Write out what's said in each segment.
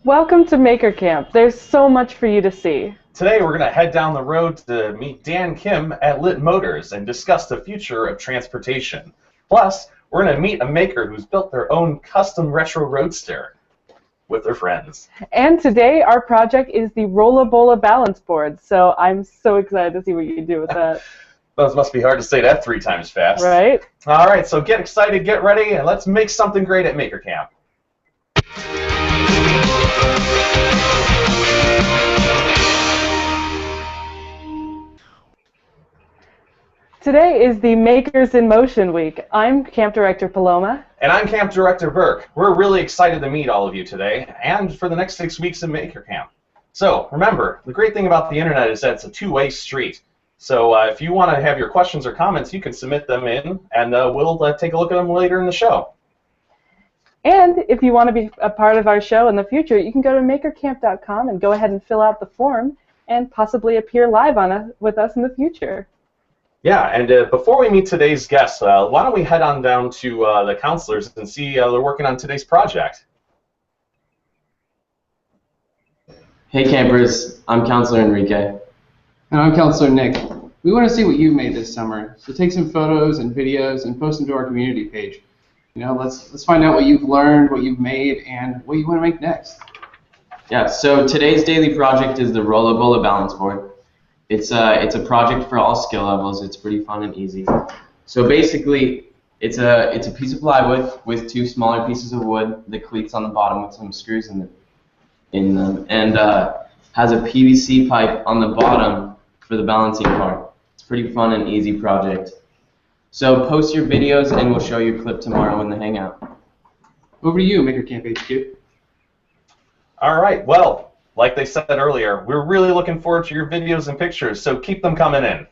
Welcome to Maker Camp. There's so much for you to see. Today we're going to head down the road to meet Dan Kim at Lit Motors and discuss the future of transportation. Plus, we're going to meet a maker who's built their own custom retro roadster with their friends. And today our project is the Rolla balance board, so I'm so excited to see what you can do with that. Those must be hard to say that 3 times fast. Right? All right, so get excited, get ready, and let's make something great at Maker Camp. Today is the Makers in Motion week. I'm Camp Director Paloma. And I'm Camp Director Burke. We're really excited to meet all of you today and for the next 6 weeks in Maker Camp. So remember, the great thing about the internet is that it's a two-way street. So if you want to have your questions or comments, you can submit them in, and we'll take a look at them later in the show. And if you want to be a part of our show in the future, you can go to makercamp.com and go ahead and fill out the form and possibly appear live with us in the future. Yeah, and before we meet today's guests, why don't we head on down to the counselors and see they're working on today's project. Hey campers, I'm Counselor Enrique. And I'm Counselor Nick. We want to see what you've made this summer, so take some photos and videos and post them to our community page. You know, let's find out what you've learned, what you've made, and what you want to make next. Yeah, so today's daily project is the Rolla balance board. It's a project for all skill levels. It's pretty fun and easy. So basically, it's a piece of plywood with 2 smaller pieces of wood, the cleats on the bottom with some screws in them, and has a PVC pipe on the bottom for the balancing part. It's a pretty fun and easy project. So post your videos and we'll show you a clip tomorrow in the Hangout. Over to you, Maker Camp HQ. All right, well, like they said earlier, we're really looking forward to your videos and pictures, so keep them coming in.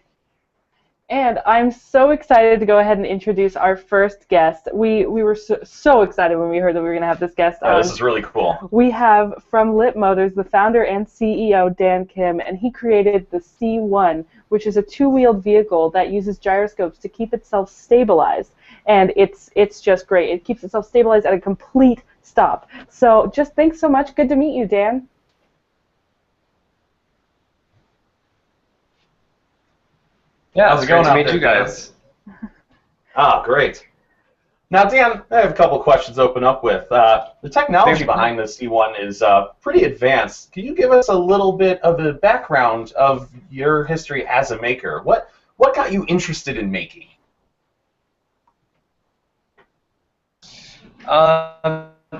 And I'm so excited to go ahead and introduce our first guest. We were so excited when we heard that we were going to have this guest on. This is really cool. We have from Lit Motors the founder and CEO, Dan Kim, and he created the C1, which is a 2-wheeled vehicle that uses gyroscopes to keep itself stabilized. And it's just great. It keeps itself stabilized at a complete stop. So just thanks so much. Good to meet you, Dan. Yeah, how's it going to out meet there, you guys? Ah, great. Now, Dan, I have a couple questions to open up with. The technology behind the C1 is pretty advanced. Can you give us a little bit of a background of your history as a maker? What got you interested in making?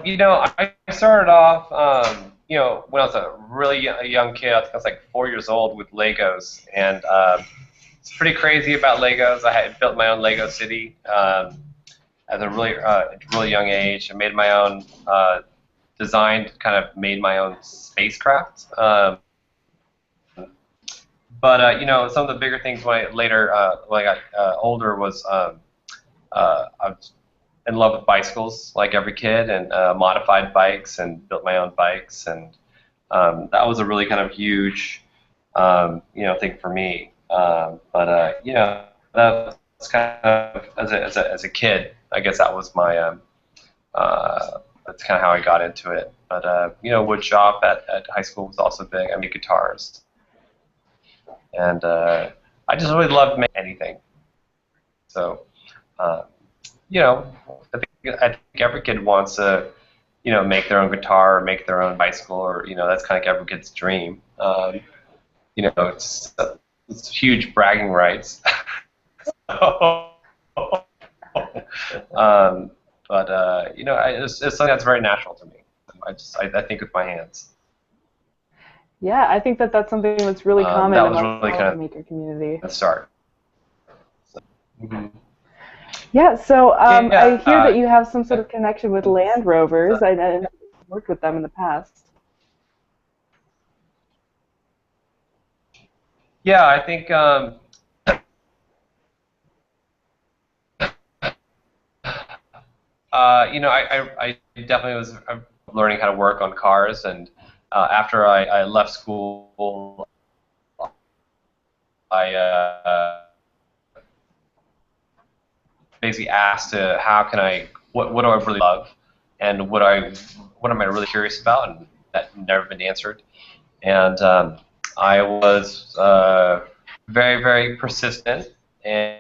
You know, I started off, you know, when I was a really young kid. I think I was like 4 years old with Legos, and it's pretty crazy about Legos. I had built my own Lego city at a really young age. I made my own, designed, kind of made my own spacecraft. But you know, some of the bigger things when I got older was I was in love with bicycles, like every kid, and modified bikes and built my own bikes, and that was a really kind of huge, you know, thing for me. But you know, that's kind of as a kid, I guess that was my that's kind of how I got into it. But you know, wood shop at high school was also big. I made guitars, and I just really loved making anything. So you know, I think every kid wants to, you know, make their own guitar or make their own bicycle, or you know, that's kind of every kid's dream. You know, it's huge bragging rights. But you know, it's something that's very natural to me. I think with my hands. Yeah, I think that's something that's really common that was among really kind the maker community. of start. Yeah, so Yeah, I hear that you have some sort of connection with Land Rovers. I worked with them in the past. Yeah, I think you know, I definitely was learning how to work on cars, and after I left school, I basically asked how can I, what do I really love, and what am I really curious about, and never been answered. And I was very, very persistent and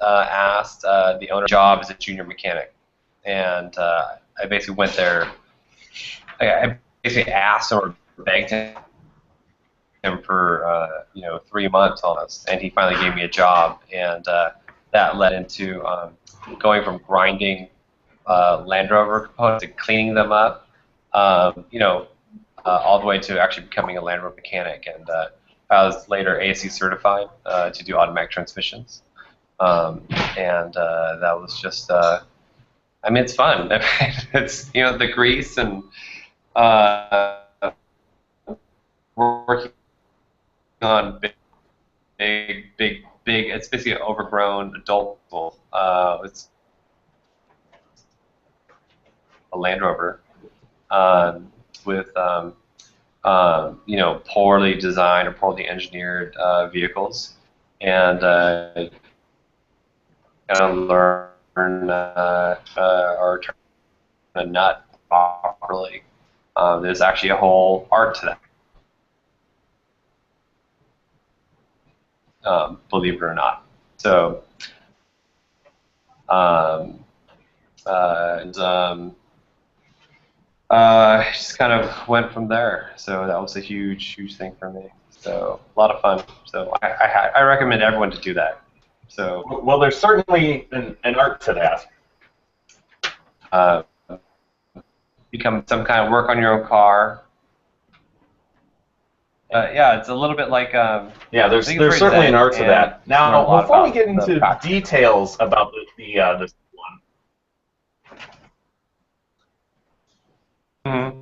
asked the owner job as a junior mechanic. And I basically went there. I basically asked or begged him for 3 months almost, and he finally gave me a job, and that led into going from grinding Land Rover components to cleaning them up, all the way to actually becoming a Land Rover mechanic. And I was later ASC certified to do automatic transmissions, and that was just, it's fun. It's the grease and working on big. It's basically an overgrown adult vehicle. It's a Land Rover with poorly designed or poorly engineered vehicles, and kind of learn or turn a nut properly. There's actually a whole art to that, believe it or not. So, just kind of went from there. So that was a huge thing for me. So a lot of fun. So I recommend everyone to do that. So well, there's certainly an art to that. Become some kind of work on your own car. Yeah, it's a little bit like. Yeah, there's certainly an art to that. Now, before we get into details about this one. Mm-hmm.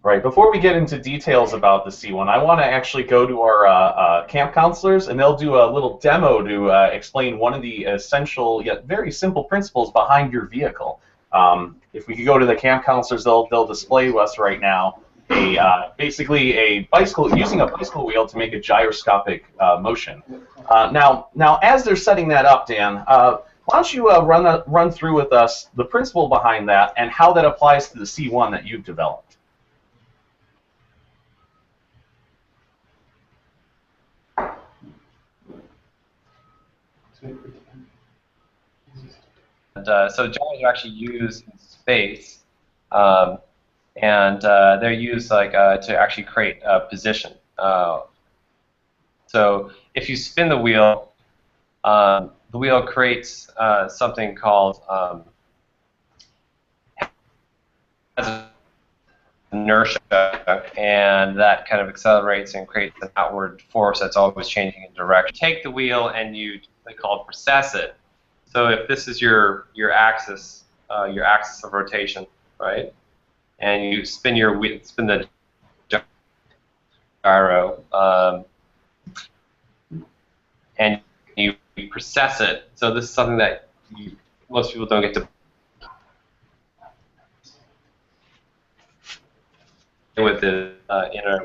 Right, before we get into details about the C1, I want to actually go to our camp counselors, and they'll do a little demo to explain one of the essential yet very simple principles behind your vehicle. If we could go to the camp counselors, they'll display to us right now basically a bicycle, using a bicycle wheel to make a gyroscopic motion. Now, as they're setting that up, Dan, why don't you run through with us the principle behind that and how that applies to the C1 that you've developed. And so gyros are actually used in space, and they're used to actually create a position. So if you spin the wheel creates something called inertia, and that kind of accelerates and creates an outward force that's always changing in direction. Take the wheel and they call it precess it. So if this is your axis of rotation, right, and you spin the gyro, and you precess it. So this is something that most people don't get to with it,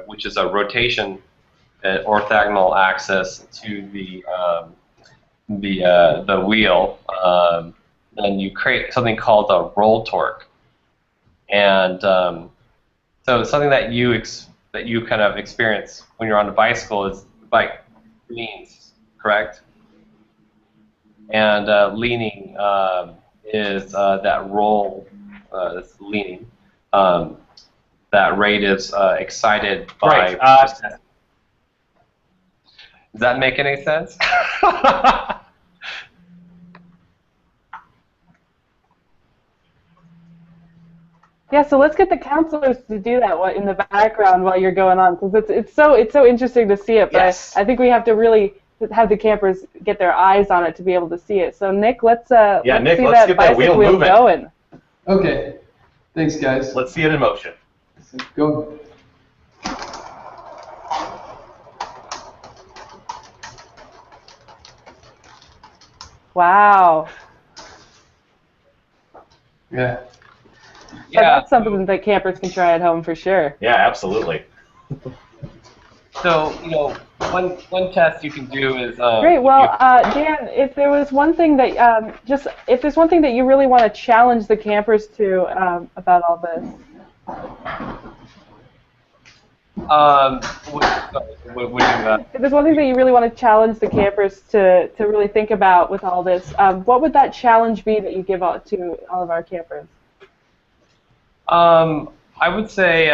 which is a rotation, an orthogonal axis to the wheel. Then you create something called a roll torque, and so something that you kind of experience when you're on a bicycle is the bike leans, correct? And leaning is that roll that's leaning. That rate is excited by. Right. Does that make any sense? Yeah, so let's get the counselors to do that in the background while you're going on, because it's so interesting to see it. But yes. I think we have to really have the campers get their eyes on it to be able to see it. So Nick, let's see let's that get that bicycle wheel moving. going. Okay, thanks guys. Let's see it in motion. Go. Wow. Yeah. Yeah, that's something that campers can try at home for sure. Yeah, absolutely. So one test you can do is Great. Well, Dan, if there was one thing that if there's one thing that you really want to challenge the campers to about all this. What do you If there's one thing that you really want to challenge the campers to really think about with all this, what would that challenge be that you give out to all of our campers? I would say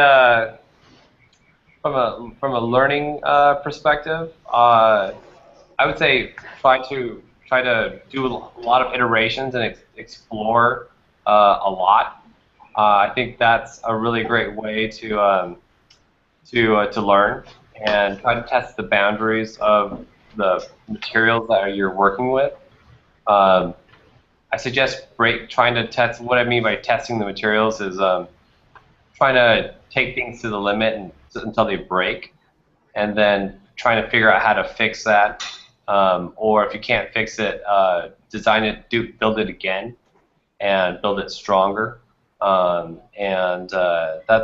from a learning perspective, I would say try to do a lot of iterations and explore a lot. I think that's a really great way to learn and try to test the boundaries of the materials that you're working with. I suggest trying to test. What I mean by testing the materials is trying to take things to the limit until they break, and then trying to figure out how to fix that. Or if you can't fix it, design it, build it again, and build it stronger. That's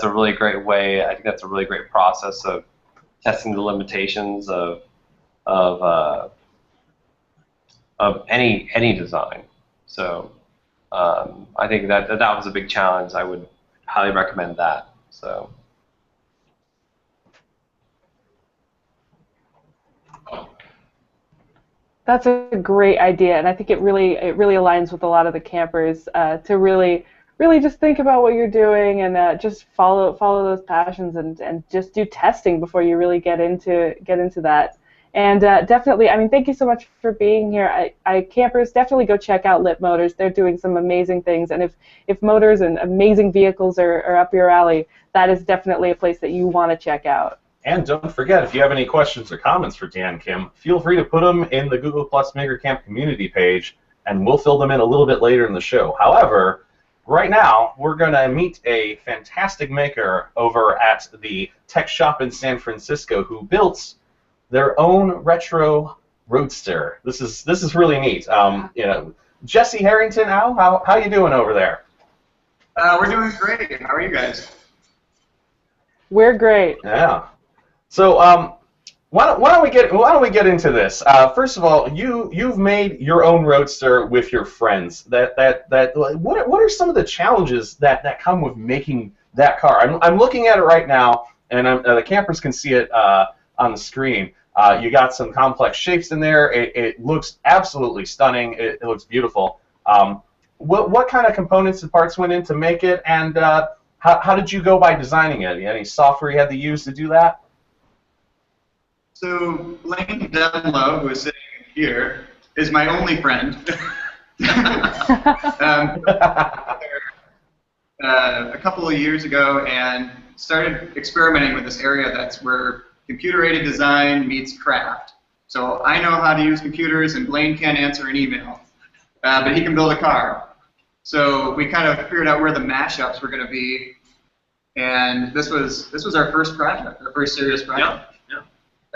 a really great way. I think that's a really great process of testing the limitations of any design. So I think that was a big challenge. I would highly recommend that. So. That's a great idea, and I think it really aligns with a lot of the campers to really just think about what you're doing and just follow those passions and just do testing before you really get into that. And definitely, I mean, thank you so much for being here. Campers, definitely go check out Lit Motors. They're doing some amazing things, and if motors and amazing vehicles are up your alley, that is definitely a place that you want to check out. And don't forget, if you have any questions or comments for Dan Kim, feel free to put them in the Google Plus Maker Camp community page, and we'll fill them in a little bit later in the show. However, right now, we're going to meet a fantastic maker over at the tech shop in San Francisco who built their own retro roadster. This is really neat. You know, Jesse Harrington, how you doing over there? We're doing great. How are you guys? We're great. Yeah. So why don't we get into this? First of all, you've made your own roadster with your friends. What are some of the challenges that come with making that car? I'm looking at it right now, and the campers can see it on the screen. You got some complex shapes in there. It looks absolutely stunning. It looks beautiful. What kind of components and parts went in to make it, and how did you go by designing it? Any software you had to use to do that? So Blaine Dunlow, who is sitting here, is my only friend. A couple of years ago, and started experimenting with this area that's where computer-aided design meets craft. So I know how to use computers, and Blaine can't answer an email, but he can build a car. So we kind of figured out where the mashups were going to be, and this was our first project, our first serious project.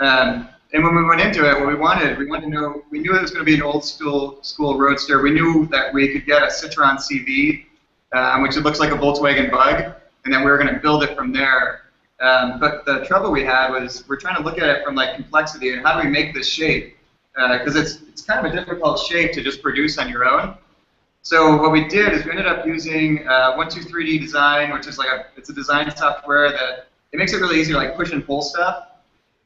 Yeah. And when we went into it, what we wanted to know, we knew it was going to be an old school roadster. We knew that we could get a Citroen CV, which it looks like a Volkswagen Bug, and then we were going to build it from there. But the trouble we had was we're trying to look at it from like complexity and how do we make this shape, because it's kind of a difficult shape to just produce on your own. So what we did is we ended up using 123D Design, which is like it's a design software that it makes it really easy to like push and pull stuff.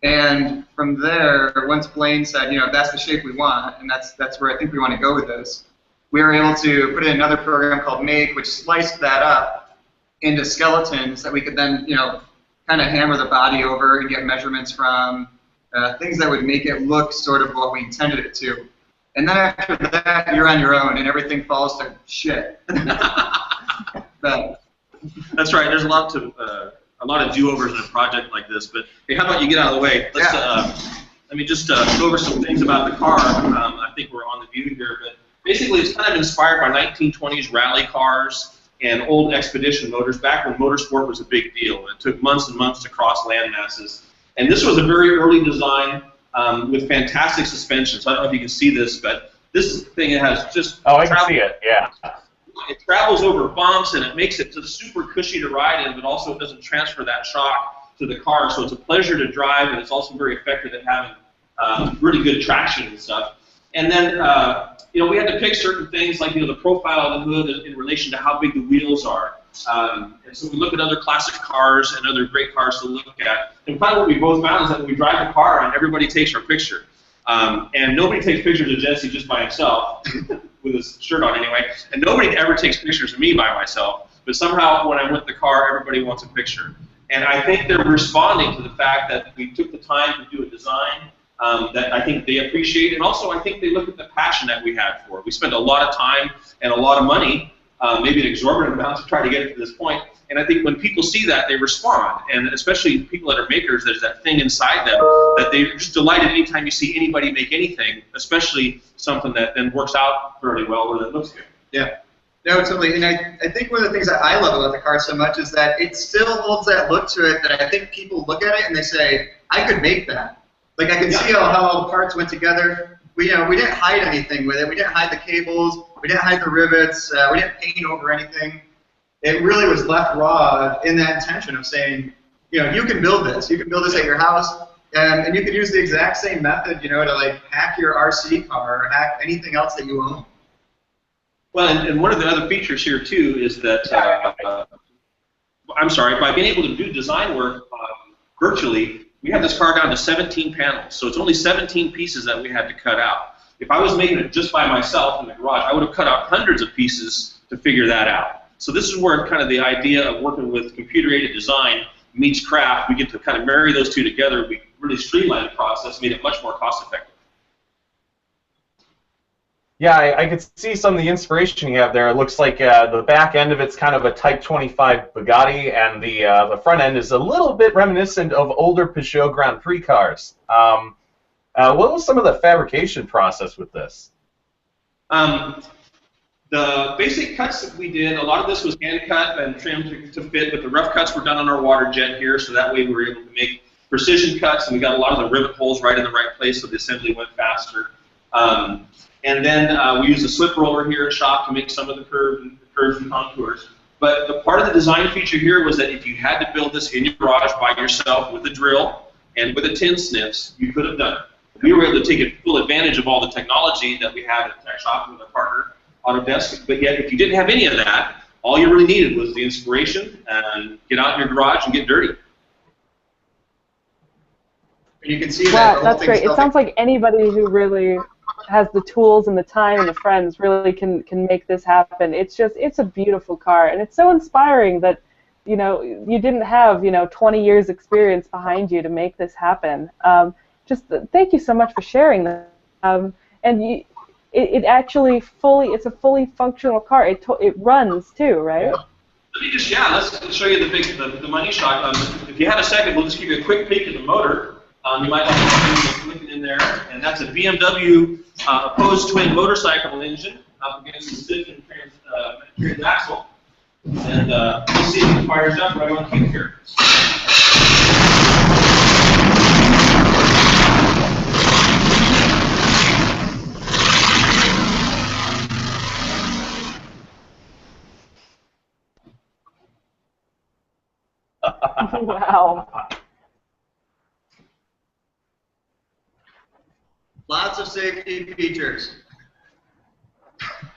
And from there, once Blaine said, you know, that's the shape we want, and that's where I think we want to go with this, we were able to put in another program called Make, which sliced that up into skeletons that we could then, you know, kind of hammer the body over and get measurements from, things that would make it look sort of what we intended it to. And then after that, you're on your own, and everything falls to shit. That's right. There's a lot of do-overs in a project like this. But hey, how about you get out of the way? Let's let me just go over some things about the car. I think we're on the view here, but basically it's kind of inspired by 1920s rally cars and old expedition motors back when motorsport was a big deal. It took months and months to cross land masses. And this was a very early design with fantastic suspension. So I don't know if you can see this, but this thing has just I can see it, yeah. It travels over bumps and it makes it super cushy to ride in, but also it doesn't transfer that shock to the car, so it's a pleasure to drive, and it's also very effective at having really good traction and stuff. And then, we had to pick certain things like, the profile of the hood in relation to how big the wheels are. And so we look at other classic cars and other great cars to look at. And kind of what we both found is that when we drive the car around, everybody takes our picture. And nobody takes pictures of Jesse just by himself, with his shirt on anyway. And nobody ever takes pictures of me by myself. But somehow, when I'm with the car, everybody wants a picture. And I think they're responding to the fact that we took the time to do a design that I think they appreciate. And also, I think they look at the passion that we had for it. We spent a lot of time and a lot of money, maybe an exorbitant amount, to try to get it to this point. And I think when people see that, they respond. And especially people that are makers, there's that thing inside them that they're just delighted anytime you see anybody make anything, especially something that then works out fairly well or that looks good. Yeah. No, totally. And I think one of the things that I love about the car so much is that it still holds that look to it that I think people look at it and they say, I could make that. Like, I can see how all the parts went together. We didn't hide anything with it. We didn't hide the cables. We didn't hide the rivets. We didn't paint over anything. It really was left raw in that intention of saying, you can build this. You can build this at your house, and you can use the exact same method, to like hack your RC car or hack anything else that you own. Well, and one of the other features here too is that by being able to do design work virtually, we have this car down to 17 panels. So it's only 17 pieces that we had to cut out. If I was making it just by myself in the garage, I would have cut out hundreds of pieces to figure that out. So this is where kind of the idea of working with computer-aided design meets craft. We get to kind of marry those two together. We really streamlined the process, made it much more cost-effective. Yeah, I could see some of the inspiration you have there. It looks like the back end of it's kind of a Type 25 Bugatti, and the front end is a little bit reminiscent of older Peugeot Grand Prix cars. What was some of the fabrication process with this? The basic cuts that we did, a lot of this was hand cut and trimmed to fit, but the rough cuts were done on our water jet here, so that way we were able to make precision cuts, and we got a lot of the rivet holes right in the right place, so the assembly went faster. And then we used a slip roller here at shop to make some of the curves and contours. But the part of the design feature here was that if you had to build this in your garage by yourself with a drill and with a tin snips, you could have done it. We were able to take full advantage of all the technology that we had at Tech Shop with our partner, Autodesk. But yet, if you didn't have any of that, all you really needed was the inspiration and get out in your garage and get dirty. And you can see that. Wow, that's great. It sounds like anybody who really has the tools and the time and the friends really can make this happen. It's a beautiful car, and it's so inspiring that you didn't have 20 years experience behind you to make this happen. Thank you so much for sharing that. And it actually it's a fully functional car. It runs too, right? Yeah. Let's show you the money shot. If you have a second, we'll just give you a quick peek at the motor. You might like to look in there, and that's a BMW opposed twin motorcycle engine up against the stiff and transaxle. And we'll see if it fires up right on cue here. Wow. Lots of safety features.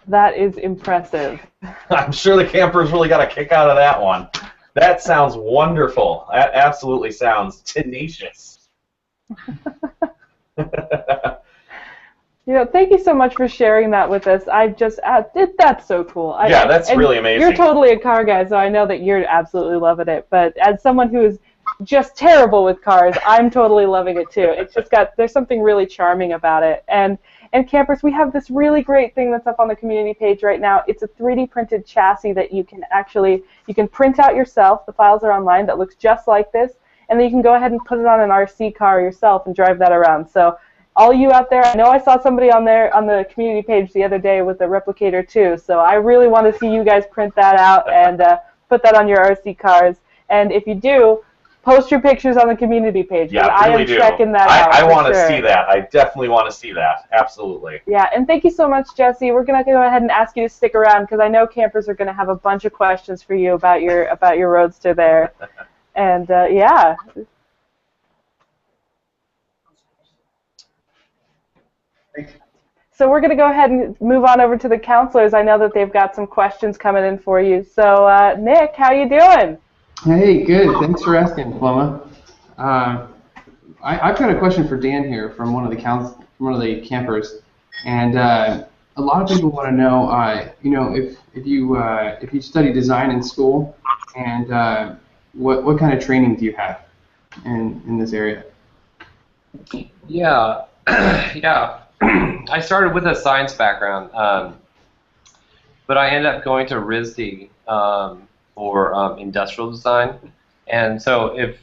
That is impressive. I'm sure the campers really got a kick out of that one. That sounds wonderful. That absolutely sounds tenacious. Thank you so much for sharing that with us. That's so cool. Yeah, that's really amazing. You're totally a car guy, so I know that you're absolutely loving it. But as someone who is just terrible with cars, I'm totally loving it too. It's just there's something really charming about it. And campers, we have this really great thing that's up on the community page right now. It's a 3D printed chassis that you can print out yourself. The files are online that looks just like this, and then you can go ahead and put it on an RC car yourself and drive that around. So all you out there, I know I saw somebody on the community page the other day with a replicator too, so I really want to see you guys print that out and put that on your RC cars. And if you do, post your pictures on the community page. Yeah, I am checking that out. I want to see that. I definitely want to see that. Absolutely. Yeah, and thank you so much, Jesse. We're going to go ahead and ask you to stick around because I know campers are going to have a bunch of questions for you about your Roadster there. And yeah. So we're going to go ahead and move on over to the counselors. I know that they've got some questions coming in for you. So Nick, how you doing? Hey, good. Thanks for asking, Paloma. I've got a question for Dan here from one of the campers, and a lot of people want to know, if you study design in school, and what kind of training do you have in this area? Yeah, yeah. I started with a science background, but I ended up going to RISD for industrial design. And so if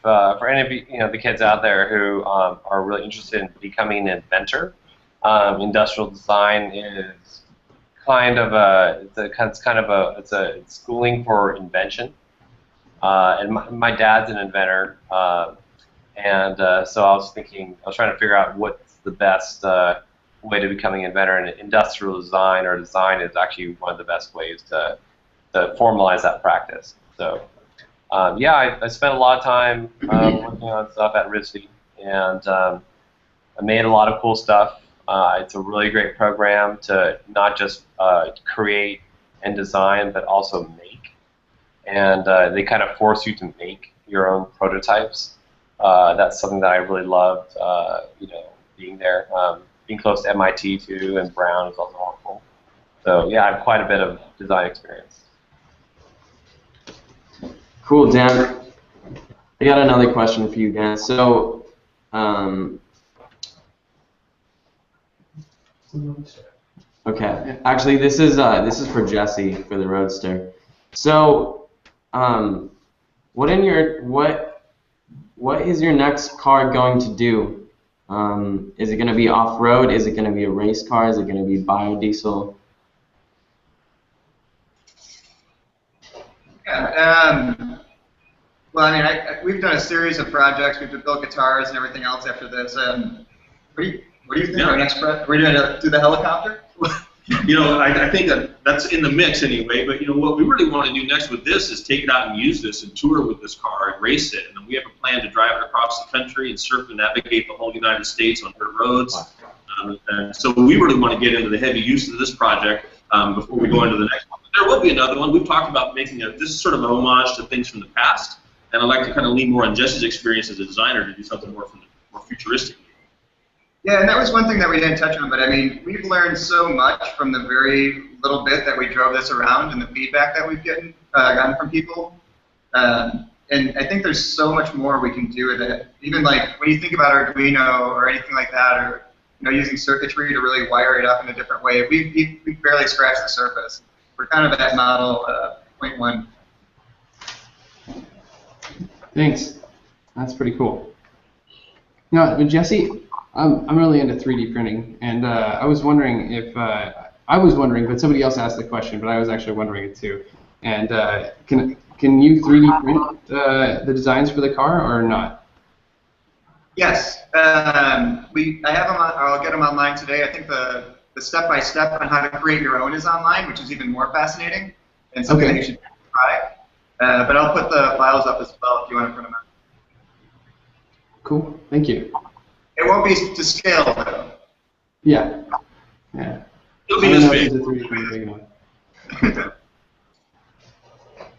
for any of you, the kids out there who are really interested in becoming an inventor, industrial design is kind of it's schooling for invention. And my dad's an inventor, and so I was trying to figure out what's the best way to becoming an inventor, and industrial design or design is actually one of the best ways to formalize that practice. So yeah, I spent a lot of time working on stuff at RISD, and I made a lot of cool stuff. It's a really great program to not just create and design, but also make. And they kind of force you to make your own prototypes. That's something that I really loved, being there. Being close to MIT too, and Brown is also helpful. So yeah, I have quite a bit of design experience. Cool, Dan. I got another question for you guys. So, okay. Actually, this is for Jesse for the Roadster. So, what is your next car going to do? Is it going to be off-road? Is it going to be a race car? Is it going to be biodiesel? Yeah. Well, I mean, we've done a series of projects. We've built guitars and everything else after this. What do you think our next project? Are we going to do the helicopter? I think that's in the mix anyway, but what we really want to do next with this is take it out and use this and tour with this car and race it. And then we have a plan to drive it across the country and surf and navigate the whole United States on dirt roads. And so we really want to get into the heavy use of this project before we go into the next one. But there will be another one. We've talked about making this is sort of a homage to things from the past, and I'd like to kind of lean more on Jesse's experience as a designer to do something more futuristic. Yeah, and that was one thing that we didn't touch on, but I mean, we've learned so much from the very little bit that we drove this around and the feedback that we've gotten from people. And I think there's so much more we can do with it. Even like when you think about Arduino or anything like that, or using circuitry to really wire it up in a different way, we barely scratched the surface. We're kind of at model 0.1. Thanks. That's pretty cool. Now, Jesse, I'm really into 3D printing, and I was wondering, but somebody else asked the question, but I was actually wondering it too. And can you 3D print the designs for the car or not? Yes, I have them. I'll get them online today. I think the step-by-step on how to create your own is online, which is even more fascinating and something that you should try. But I'll put the files up as well if you want to print them out. Cool. Thank you. It won't be to scale, though. Yeah. Yeah. It'll be this big.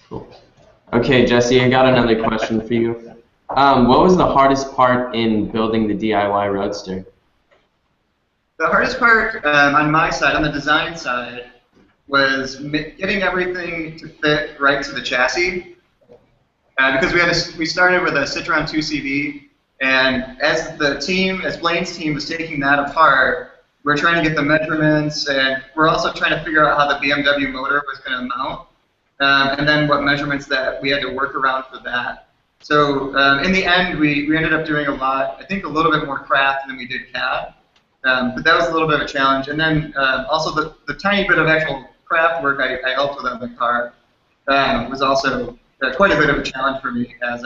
Cool. Okay, Jesse, I got another question for you. What was the hardest part in building the DIY Roadster? The hardest part on my side, on the design side, was getting everything to fit right to the chassis. Because we started with a Citroen 2CV, and as Blaine's team was taking that apart, we're trying to get the measurements, and we're also trying to figure out how the BMW motor was going to mount, and then what measurements that we had to work around for that. So in the end, we ended up doing I think a little bit more craft than we did CAD, but that was a little bit of a challenge. And then also the tiny bit of actual craft work I helped with on the car was also quite a bit of a challenge for me, as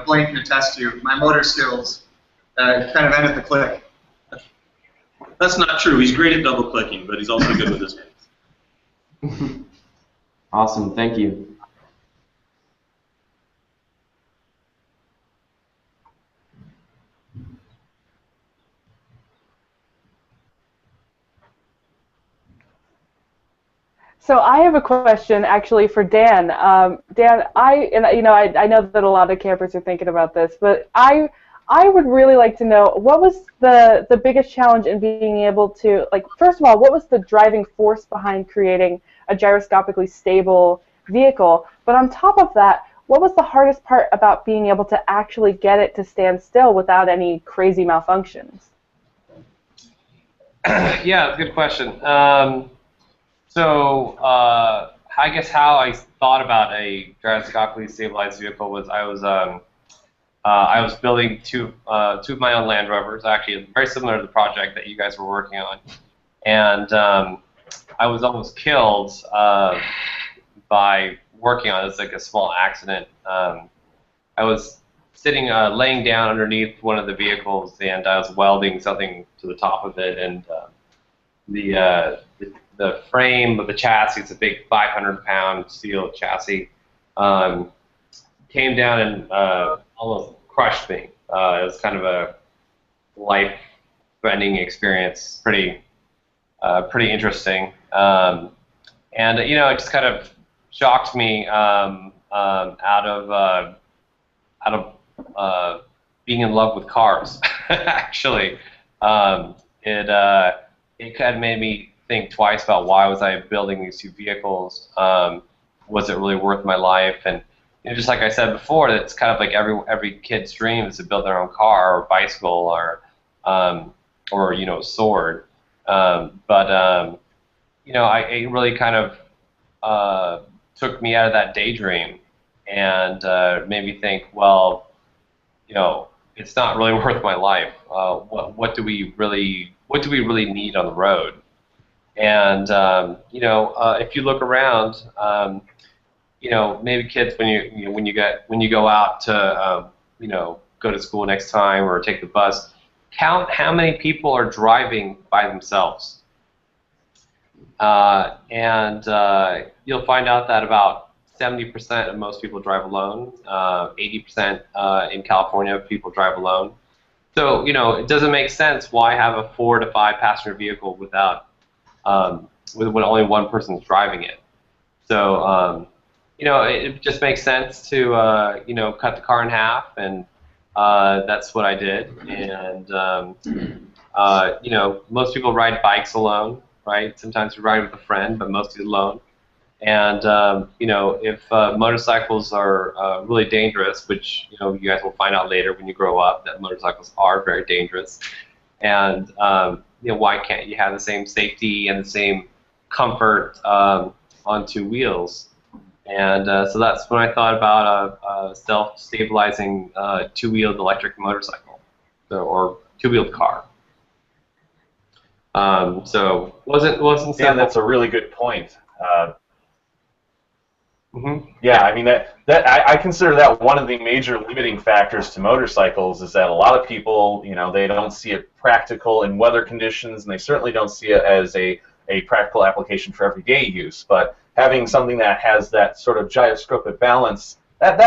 Blaine can attest to. My motor skills kind of end at the click. That's not true. He's great at double clicking, but he's also good with his hands. Awesome. Thank you. So I have a question actually for Dan. Dan, I know that a lot of campers are thinking about this, but I would really like to know what was the biggest challenge in being able to, like, first of all, what was the driving force behind creating a gyroscopically stable vehicle? But on top of that, what was the hardest part about being able to actually get it to stand still without any crazy malfunctions? Yeah, that's a good question. I guess how I thought about a gyroscopically stabilized vehicle was I was building two of my own Land Rovers, actually very similar to the project that you guys were working on, and I was almost killed by working on it. It's like a small accident. I was sitting, laying down underneath one of the vehicles, and I was welding something to the top of it, and the frame of the chassis, it's a big 500-pound steel chassis, came down and almost crushed me. It was kind of a life-threatening experience, pretty interesting, and it just kind of shocked me out of being in love with cars. Actually, it kind of made me think twice about why was I building these two vehicles. Was it really worth my life? And just like I said before, it's kind of like every kid's dream is to build their own car or bicycle or sword. It really kind of took me out of that daydream and made me think, well, it's not really worth my life. What do we really need on the road? And if you look around, maybe kids when you go out to go to school next time or take the bus, count how many people are driving by themselves, and you'll find out that about 70% of most people drive alone. 80% in California people drive alone. So it doesn't make sense why have a 4 to 5 passenger vehicle without when only one person's driving it. So it just makes sense to cut the car in half, and that's what I did. And most people ride bikes alone, right? Sometimes you ride with a friend, but mostly alone. And if motorcycles are really dangerous, which you guys will find out later when you grow up that motorcycles are very dangerous, and why can't you have the same safety and the same comfort on two wheels? And so that's when I thought about a self-stabilizing two-wheeled electric motorcycle, or two-wheeled car. So wasn't Dan, that's a really good point. Mm-hmm. Yeah, I mean I consider that one of the major limiting factors to motorcycles is that a lot of people, they don't see it practical in weather conditions, and they certainly don't see it as a practical application for everyday use. But having something that has that sort of gyroscopic balance, that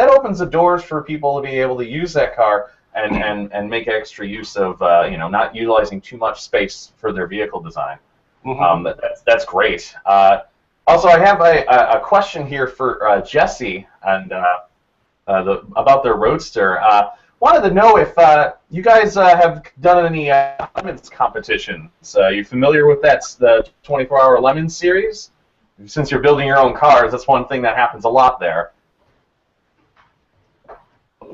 opens the doors for people to be able to use that car and make extra use of not utilizing too much space for their vehicle design. Mm-hmm. That's great. Also, I have a question here for Jesse and about their roadster. Wanted to know if you guys have done any lemons competitions. You familiar with the 24-hour lemon series? Since you're building your own cars, that's one thing that happens a lot there.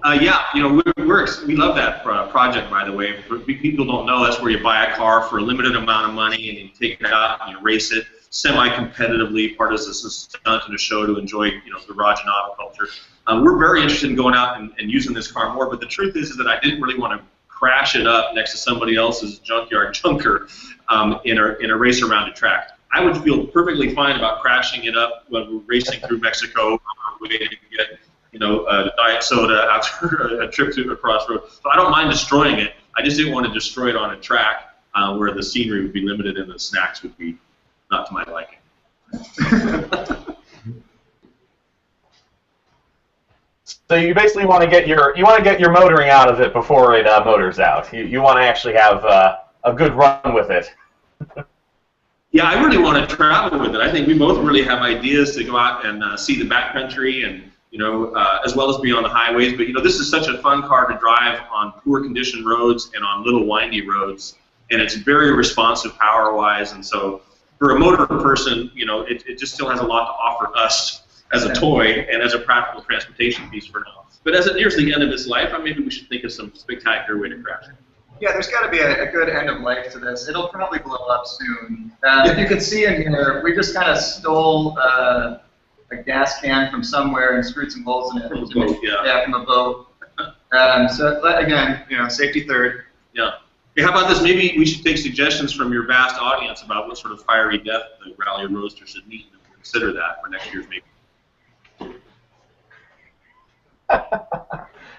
Yeah, we love that project, by the way. For people don't know, that's where you buy a car for a limited amount of money and you take it out and you race it semi-competitively, part as a stunt and a show to enjoy, garage and auto culture. We're very interested in going out and using this car more, but the truth is that I didn't really want to crash it up next to somebody else's junkyard junker in a race around a track. I would feel perfectly fine about crashing it up when we're racing through Mexico on our way to get a diet soda after a trip to a crossroad. So I don't mind destroying it. I just didn't want to destroy it on a track where the scenery would be limited and the snacks would be not to my liking. So you basically want to get your motoring out of it before it motors out. You want to actually have a good run with it. Yeah, I really want to travel with it. I think we both really have ideas to go out and see the backcountry and, as well as be on the highways. But, this is such a fun car to drive on poor condition roads and on little windy roads. And it's very responsive power-wise. And so for a motor person, it just still has a lot to offer us as a toy and as a practical transportation piece for now. But as it nears the end of its life, maybe we should think of some spectacular way to crash it. Yeah, there's got to be a good end of life to this. It'll probably blow up soon. If you can see in here, we just kind of stole a gas can from somewhere and screwed some holes in it. From a boat, yeah. Yeah, from a boat. So again, safety third. Yeah. Hey, how about this? Maybe we should take suggestions from your vast audience about what sort of fiery death the Rally Roadster should meet, and consider that for next year's maybe.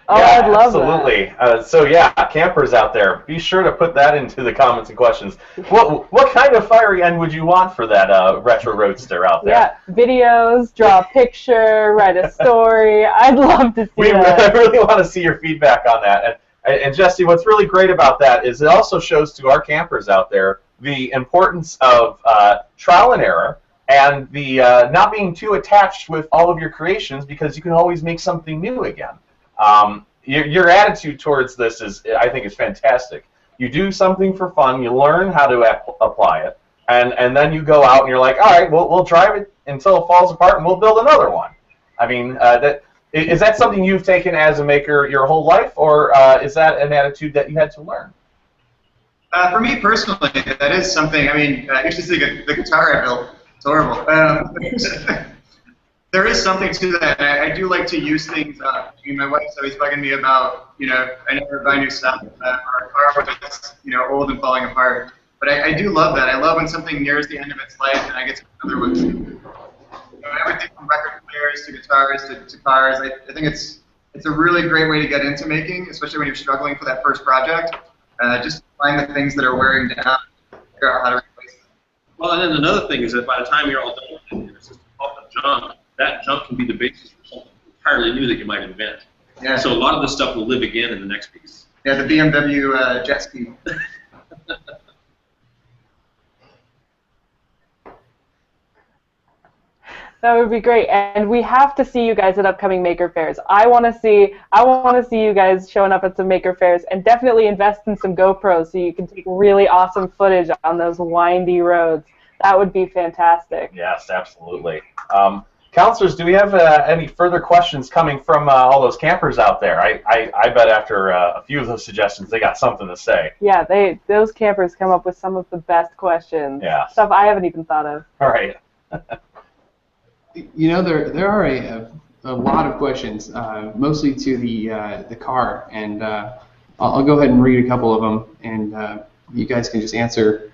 Oh, yeah, I'd love absolutely. So yeah, campers out there, be sure to put that into the comments and questions. What kind of fiery end would you want for that retro roadster out there? Yeah, videos, draw a picture, write a story. I'd love to see that. I really want to see your feedback on that. And Jesse, what's really great about that is it also shows to our campers out there the importance of trial and error and the not being too attached with all of your creations, because you can always make something new again. Your attitude towards this I think is fantastic. You do something for fun, you learn how to apply it, and then you go out and you're like, all right, we'll drive it until it falls apart and we'll build another one. I mean, is that something you've taken as a maker your whole life, or is that an attitude that you had to learn? For me personally, that is something. I mean, you should see the guitar I built. It's horrible. There is something to that. I do like to use things up. My wife's always bugging me about, I never buy new stuff. Our car was, old and falling apart. But I do love that. I love when something nears the end of its life and I get to another one. Everything from record players to guitars to cars. I think it's a really great way to get into making, especially when you're struggling for that first project. Just find the things that are wearing down, figure out how to replace them. Well, and then another thing is that by the time you're all done with it, your system off the junk, that junk can be the basis for something entirely new that you might invent. Yeah. So a lot of this stuff will live again in the next piece. Yeah, the BMW jet ski. That would be great, and we have to see you guys at upcoming maker fairs. I want to see you guys showing up at some maker fairs, and definitely invest in some GoPros so you can take really awesome footage on those windy roads. That would be fantastic. Yes, absolutely. Counselors, do we have any further questions coming from all those campers out there? I bet after a few of those suggestions, they got something to say. Yeah, those campers come up with some of the best questions. Yeah. Stuff I haven't even thought of. All right. There are a lot of questions, mostly to the car, and I'll go ahead and read a couple of them, and you guys can just answer.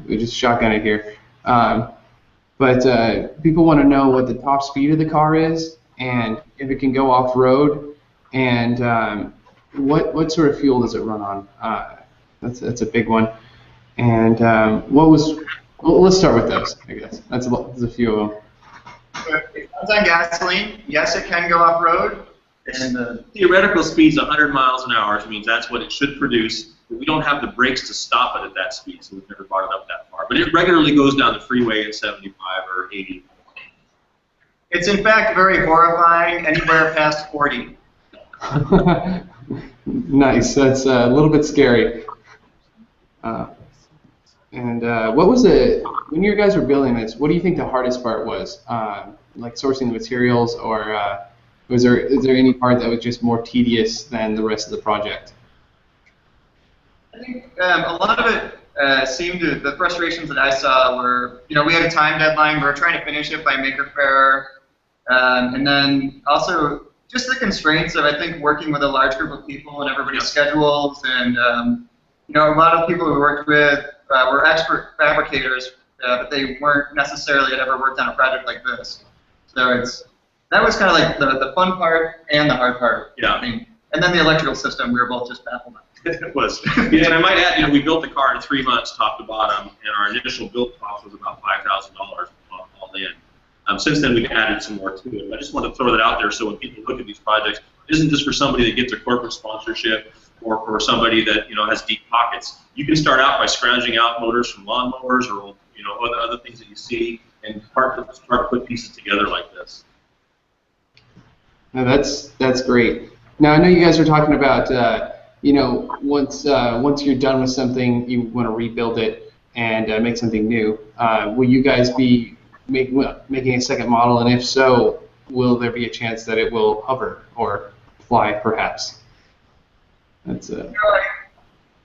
We just shotgun it here. But people want to know what the top speed of the car is, and if it can go off-road, and what sort of fuel does it run on. That's a big one. And well, let's start with those, I guess. There's a few of them. It runs on gasoline. Yes, it can go off-road. And the theoretical speed's 100 miles an hour, which means that's what it should produce. But we don't have the brakes to stop it at that speed, so we've never brought it up that far. But it regularly goes down the freeway at 75 or 80. It's in fact very horrifying anywhere past 40. Nice. That's a little bit scary. What was when you guys were building this, what do you think the hardest part was? Like sourcing the materials, or is there any part that was just more tedious than the rest of the project? I think a lot of it seemed to, the frustrations that I saw were, we had a time deadline, we were trying to finish it by Maker Faire, and then also just the constraints of, I think, working with a large group of people and everybody's schedules, and a lot of people we worked with were expert fabricators, but they weren't necessarily had ever worked on a project like this. So that was kind of like the fun part and the hard part. Yeah. I mean, and then the electrical system, we were both just baffled by. It was. Yeah, and I might add, we built the car in 3 months, top to bottom, and our initial build cost was about $5,000 all in. Since then, we've added some more to it. I just want to throw that out there so when people look at these projects, it isn't just for somebody that gets a corporate sponsorship or for somebody that has deep pockets. You can start out by scrounging out motors from lawnmowers or old other things that you see, and start to put pieces together like this. No, that's great. Now I know you guys are talking about once you're done with something, you want to rebuild it and make something new. Will you guys be making a second model, and if so, will there be a chance that it will hover or fly, perhaps? That's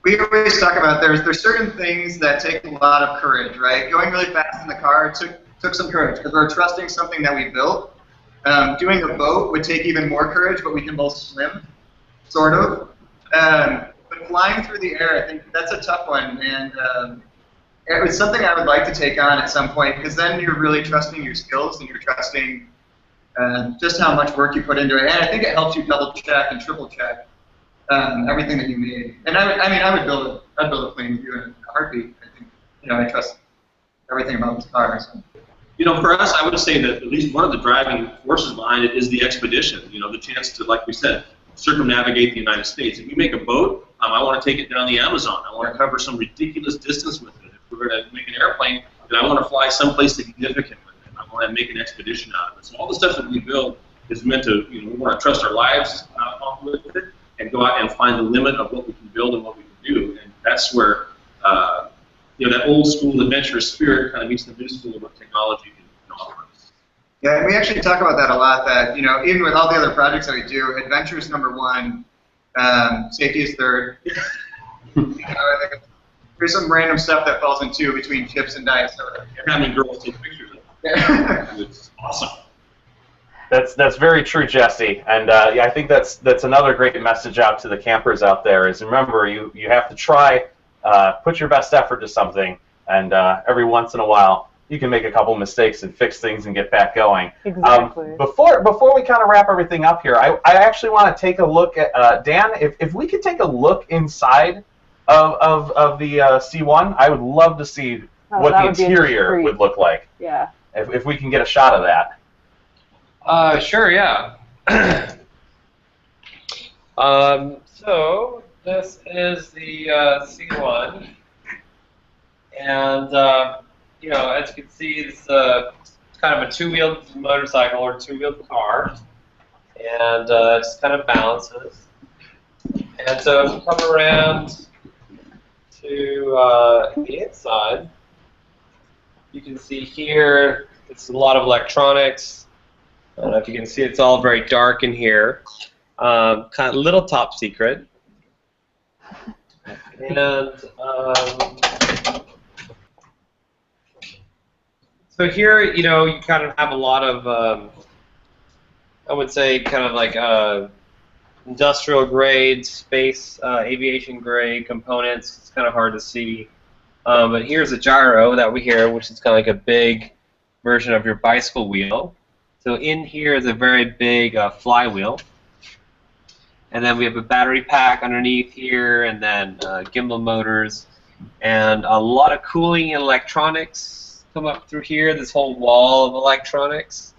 We always talk about there's certain things that take a lot of courage, right? Going really fast in the car took some courage because we're trusting something that we built. Doing a boat would take even more courage, but we can both swim, sort of. But flying through the air, I think that's a tough one, and it was something I would like to take on at some point, because then you're really trusting your skills and you're trusting just how much work you put into it. And I think it helps you double check and triple check everything that you made. And I would build a plane with you in a heartbeat. I think I trust everything about this car. So. For us, I would say that at least one of the driving forces behind it is the expedition. The chance to, like we said, circumnavigate the United States. If you make a boat, I want to take it down the Amazon. I want to cover some ridiculous distance with it. If we're going to make an airplane, then I want to fly someplace significant with it. I want to make an expedition out of it. So all the stuff that we build is meant to, we want to trust our lives with it and go out and find the limit of what we can build and what we can do. And that's where, that old school adventurous spirit kind of meets the new school of what technology can offer us. Yeah, and we actually talk about that a lot, that, even with all the other projects that we do, adventure is number one, safety is third. There's some random stuff that falls in two between chips and diet soda. Having girls take pictures of it. It's awesome. That's very true, Jesse. And I think that's another great message out to the campers out there is, remember, you have to try, put your best effort to something, and every once in a while you can make a couple mistakes and fix things and get back going. Exactly. Before we kind of wrap everything up here, I actually want to take a look at, Dan, if we could take a look inside of the C1, I would love to see what the interior would look like. Yeah. If we can get a shot of that. Sure, yeah. So this is the C1, and as you can see, it's kind of a two-wheeled motorcycle or two-wheeled car, and it just kind of balances. And so if you come around to the inside, you can see here it's a lot of electronics. I don't know if you can see, it's all very dark in here. Kind of little top secret. And so here, you kind of have a lot of, I would say, kind of like industrial grade, space, aviation grade components. It's kind of hard to see. But here's a gyro that we hear, which is kind of like a big version of your bicycle wheel. So in here is a very big flywheel. And then we have a battery pack underneath here, and then gimbal motors, and a lot of cooling and electronics come up through here, this whole wall of electronics.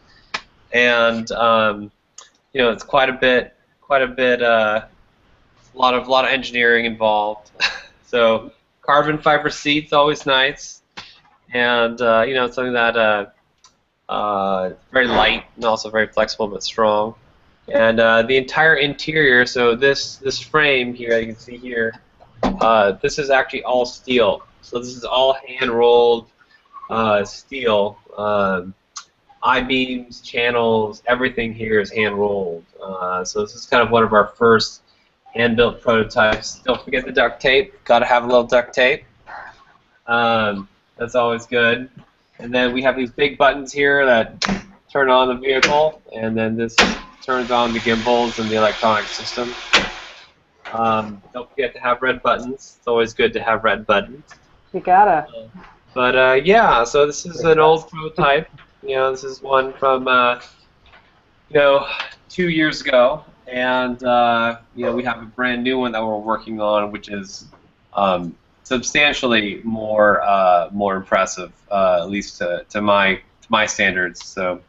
And it's quite a bit, a lot of engineering involved. So carbon fiber seats, always nice. And something that very light and also very flexible but strong. And the entire interior, so this frame here, you can see here, this is actually all steel. So this is all hand-rolled steel. I-beams, channels, everything here is hand-rolled. So this is kind of one of our first hand-built prototypes. Don't forget the duct tape. Got to have a little duct tape. That's always good. And then we have these big buttons here that turn on the vehicle, and then this turns on the gimbals and the electronic system. Don't forget to have red buttons. It's always good to have red buttons. You gotta. But yeah, so this is an old prototype. This is one from 2 years ago, and we have a brand new one that we're working on, which is substantially more impressive, at least to my standards. So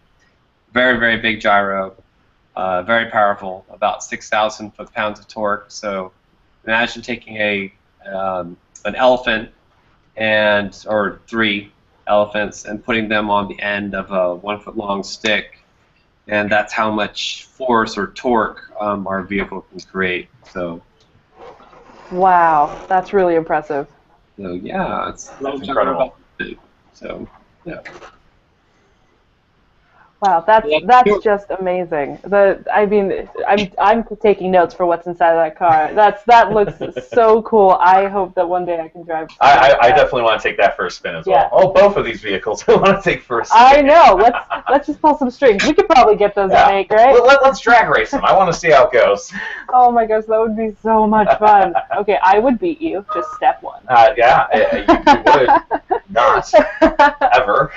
very, very big gyro, very powerful, about 6,000 foot-pounds of torque. So imagine taking an elephant or three elephants and putting them on the end of a 1-foot-long stick, and that's how much force or torque our vehicle can create. So Wow, that's really impressive. yeah, That's incredible. So yeah. Wow, that's just amazing. I mean, I'm taking notes for what's inside of that car. That looks so cool. I hope that one day I can drive. I definitely want to take that for a spin as well. Yeah. Oh, both of these vehicles I want to take for a spin. I know. Let's just pull some strings. We could probably get those to make, right? Let's drag race them. I want to see how it goes. Oh my gosh, that would be so much fun. Okay, I would beat you. Just step one. Yeah, you would not ever.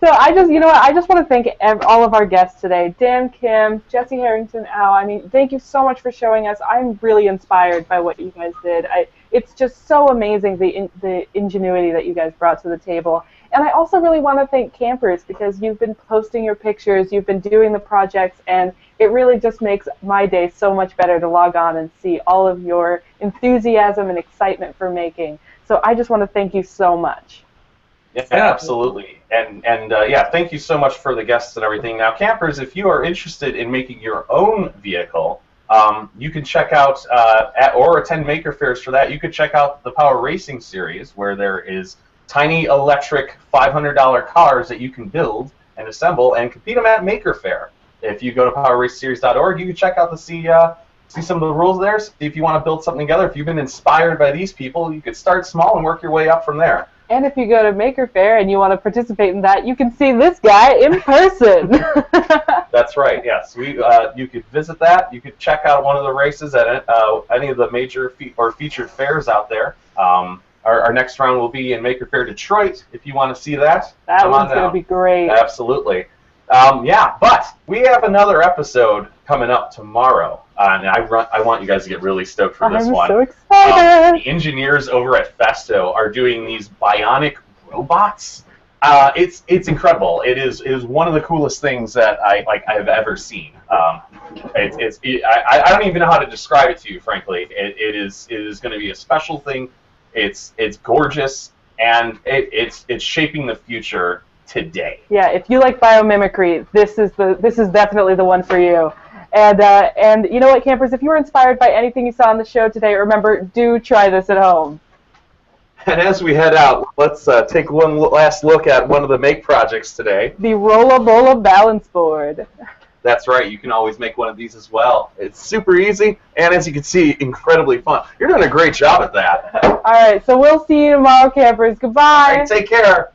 So I just want to thank all of our guests today. Dan Kim, Jesse Harrington, Al. I mean, thank you so much for showing us. I'm really inspired by what you guys did. It's just so amazing, the ingenuity that you guys brought to the table. And I also really want to thank campers, because you've been posting your pictures, you've been doing the projects, and it really just makes my day so much better to log on and see all of your enthusiasm and excitement for making. So I just want to thank you so much. Yeah, absolutely. And yeah, thank you so much for the guests and everything. Now, campers, if you are interested in making your own vehicle, you can check out, or attend Maker Fairs for that. You could check out the Power Racing series, where there is tiny electric $500 cars that you can build and assemble and compete them at Maker Fair. If you go to powerraceseries.org, you can check out to see some of the rules there, see if you want to build something together. If you've been inspired by these people, you could start small and work your way up from there. And if you go to Maker Faire and you want to participate in that, you can see this guy in person. That's right, yes. You could visit that. You could check out one of the races at any of the major or featured fairs out there. Our next round will be in Maker Faire Detroit, if you want to see that. That one's going to be great. Absolutely. Yeah, but we have another episode coming up tomorrow. And I want you guys to get really stoked for this one. I'm so excited. The engineers over at Festo are doing these bionic robots. It's incredible. It is one of the coolest things that I've ever seen. I don't even know how to describe it to you, frankly. It is going to be a special thing. It's gorgeous, and it's shaping the future today. Yeah, if you like biomimicry, this is definitely the one for you. And you know what, campers, if you were inspired by anything you saw on the show today, remember, do try this at home. And as we head out, let's take one last look at one of the make projects today. The Rolla Bola balance board. That's right. You can always make one of these as well. It's super easy, and as you can see, incredibly fun. You're doing a great job at that. All right, so we'll see you tomorrow, campers. Goodbye. All right, take care.